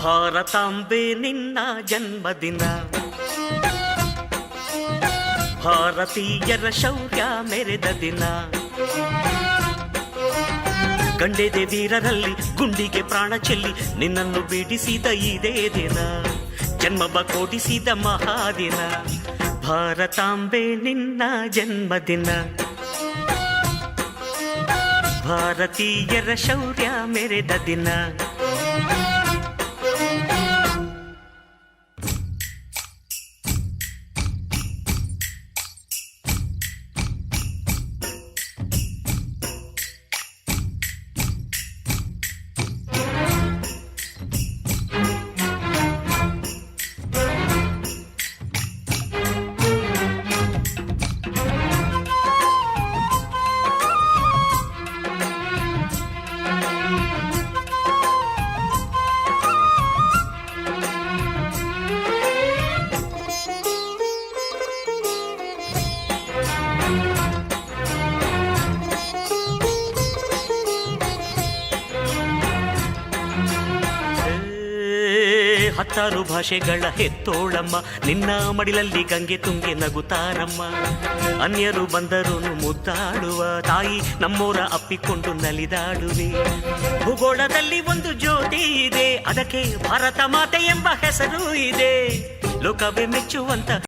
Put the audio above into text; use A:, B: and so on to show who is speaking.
A: ಭಾರತಾಂಬೆ ನಿನ್ನ ಜನ್ಮದಿನ, ಭಾರತೀಯರ ಶೌರ್ಯ ಮೆರೆದ ದಿನ, ಗಂಡೆದೆ ವೀರರಲ್ಲಿ ಗುಂಡಿಗೆ ಪ್ರಾಣ ಚೆಲ್ಲಿ ನಿನ್ನನ್ನು ಬಿಡಿಸಿದ ಇದೇ ದಿನ, ಜನ್ಮ ಕೊಡಿಸಿದ ಮಹಾದಿನ. ಭಾರತಾಂಬೆ ನಿನ್ನ ಜನ್ಮದಿನ, ಭಾರತೀಯರ ಶೌರ್ಯ ಮೆರೆದ ದಿನ. ಹತ್ತಾರು ಭಾಷೆಗಳ ಹೆತ್ತೋಳಮ್ಮ, ನಿನ್ನ ಮಡಿಲಲ್ಲಿ ಗಂಗೆ ತುಂಗೆ ನಗುತ್ತಾರಮ್ಮ. ಅನ್ಯರು ಬಂದರು ಮುದ್ದಾಡುವ ತಾಯಿ, ನಮ್ಮೋರ ಅಪ್ಪಿಕೊಂಡು ನಲಿದಾಡುವೆ. ಭೂಗೋಳದಲ್ಲಿ ಒಂದು ಜ್ಯೋತಿ ಇದೆ, ಅದಕ್ಕೆ ಭಾರತ ಮಾತೆ ಎಂಬ ಹೆಸರು ಇದೆ. ಲೋಕವೇ ಮೆಚ್ಚುವಂತ